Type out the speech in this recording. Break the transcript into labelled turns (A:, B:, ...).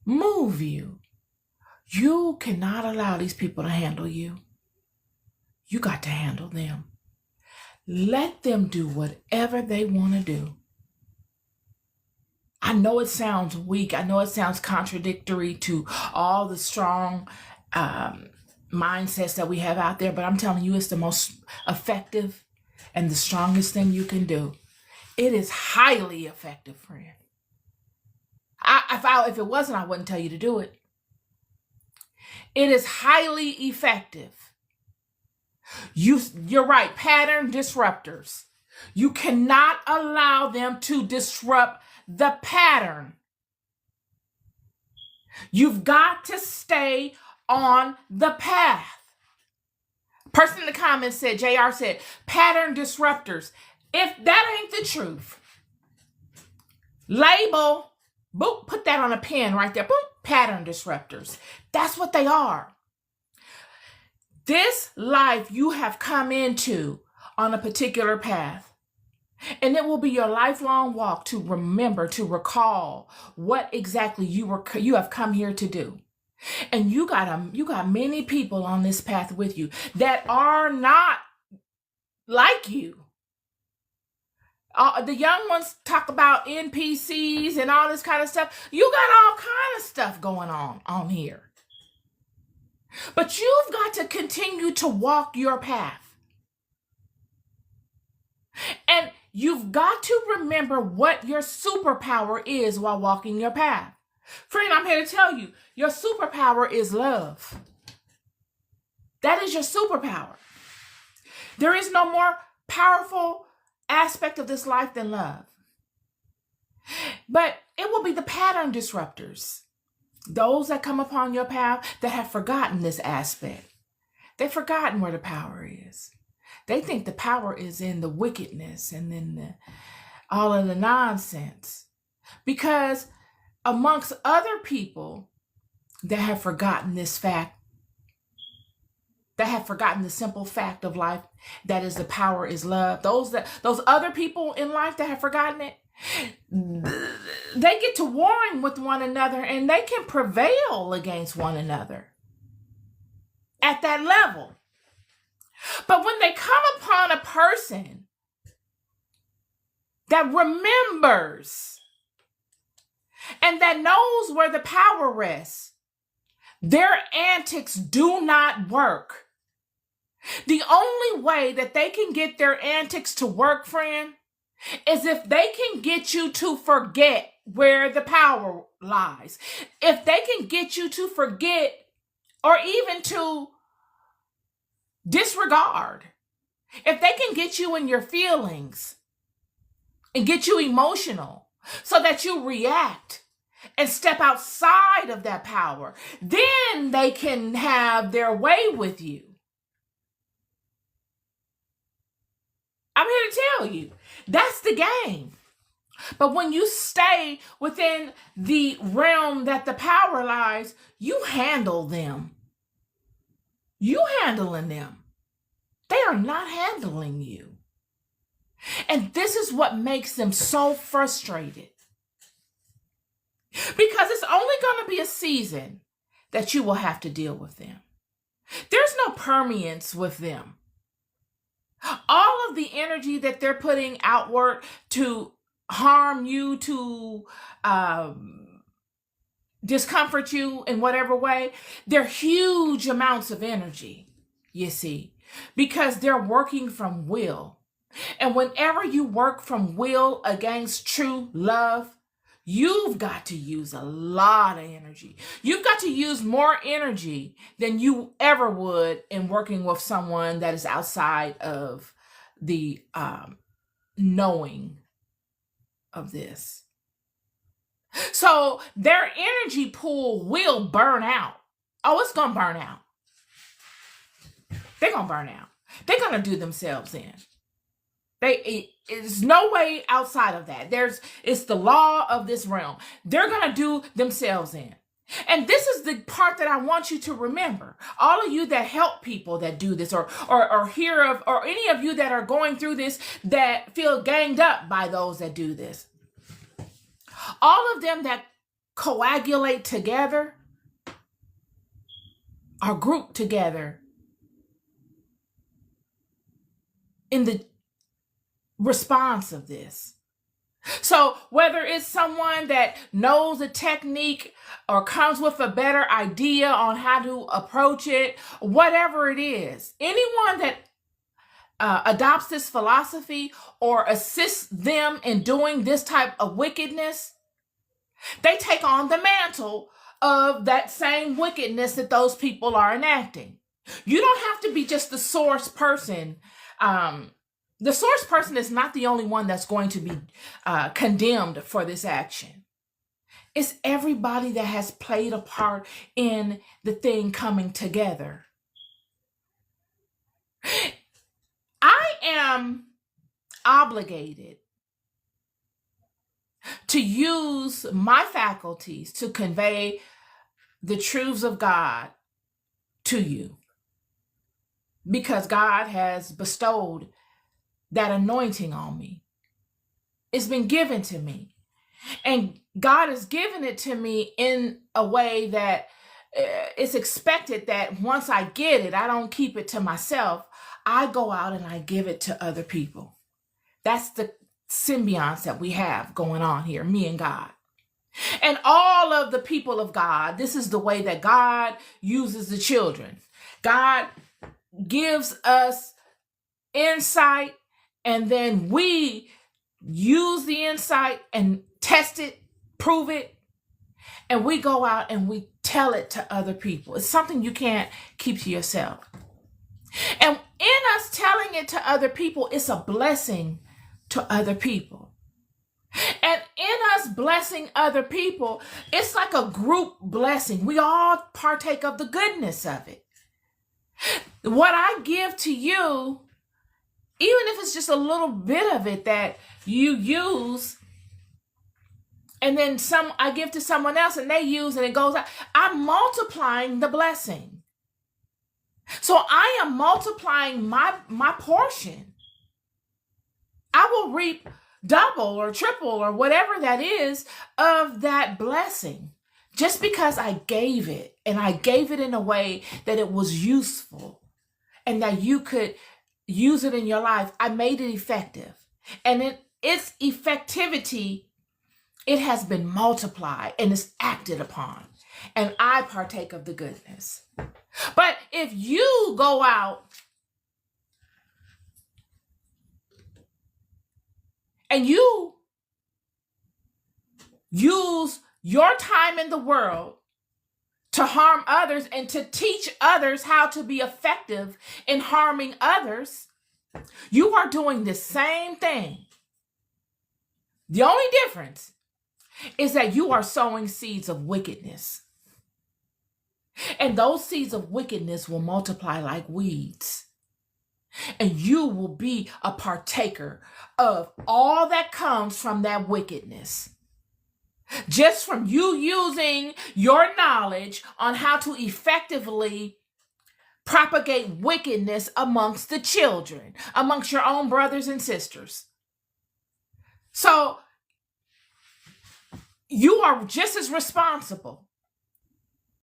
A: move you. You cannot allow these people to handle you. You got to handle them. Let them do whatever they want to do. I know it sounds weak. I know it sounds contradictory to all the strong mindsets that we have out there, but I'm telling you, it's the most effective and the strongest thing you can do. It is highly effective, friend. If it wasn't, I wouldn't tell you to do it. It is highly effective. You're right, pattern disruptors. You cannot allow them to disrupt the pattern. You've got to stay on the path. Person in the comments said, JR said, pattern disruptors. If that ain't the truth, label, boop, put that on a pen right there. Boop, pattern disruptors. That's what they are. This life you have come into on a particular path. And it will be your lifelong walk to remember, to recall what exactly you have come here to do. And you got many people on this path with you that are not like you. The young ones talk about NPCs and all this kind of stuff. You got all kind of stuff going on here. But you've got to continue to walk your path. And you've got to remember what your superpower is while walking your path. Friend, I'm here to tell you, your superpower is love. That is your superpower. There is no more powerful aspect of this life than love. But it will be the pattern disruptors. Those that come upon your path that have forgotten this aspect. They've forgotten where the power is. They think the power is in the wickedness and in all of the nonsense. Because amongst other people that have forgotten this fact, that have forgotten the simple fact of life, that is the power is love. Those other people in life that have forgotten it, they get to warring with one another and they can prevail against one another at that level. But when they come upon a person that remembers and that knows where the power rests, their antics do not work. The only way that they can get their antics to work, friend, is if they can get you to forget where the power lies. If they can get you to forget or even to disregard. If they can get you in your feelings and get you emotional so that you react and step outside of that power, then they can have their way with you. I'm here to tell you, that's the game. But when you stay within the realm that the power lies, you handle them. You handling them. They are not handling you. And this is what makes them so frustrated. Because it's only going to be a season that you will have to deal with them. There's no permanence with them. All of the energy that they're putting outward to harm you, to discomfort you in whatever way, they're huge amounts of energy, you see, because they're working from will. And whenever you work from will against true love, you've got to use a lot of energy. You've got to use more energy than you ever would in working with someone that is outside of the knowing of this. So their energy pool will burn out. Oh, it's going to burn out. They're going to burn out. They're going to do themselves in. There's no way outside of that. It's the law of this realm. They're going to do themselves in. And this is the part that I want you to remember. All of you that help people that do this or hear of, or any of you that are going through this that feel ganged up by those that do this. All of them that coagulate together, are grouped together in the response of this. So whether it's someone that knows a technique or comes with a better idea on how to approach it, whatever it is, anyone that adopts this philosophy or assists them in doing this type of wickedness, they take on the mantle of that same wickedness that those people are enacting. You don't have to be just the source person. The source person is not the only one that's going to be condemned for this action. It's everybody that has played a part in the thing coming together. I am obligated to use my faculties to convey the truths of God to you, because God has bestowed that anointing on me. It's been given to me. And God has given it to me in a way that it's expected that once I get it, I don't keep it to myself. I go out and I give it to other people. That's the symbionts that we have going on here, me and God. And all of the people of God, this is the way that God uses the children. God gives us insight, and then we use the insight and test it, prove it, and we go out and we tell it to other people. It's something you can't keep to yourself. And in us telling it to other people, it's a blessing to other people. And in us blessing other people, it's like a group blessing. We all partake of the goodness of it. What I give to you, even if it's just a little bit of it that you use, and then I give to someone else and they use and it goes out, I'm multiplying the blessing. So I am multiplying my portion. I will reap double or triple or whatever that is of that blessing, just because I gave it, and I gave it in a way that it was useful and that you could use it in your life. I made it effective, and its effectivity, it has been multiplied and is acted upon, and I partake of the goodness. But if you go out and you use your time in the world to harm others and to teach others how to be effective in harming others, you are doing the same thing. The only difference is that you are sowing seeds of wickedness. And those seeds of wickedness will multiply like weeds. And you will be a partaker of all that comes from that wickedness. Just from you using your knowledge on how to effectively propagate wickedness amongst the children, amongst your own brothers and sisters. So you are just as responsible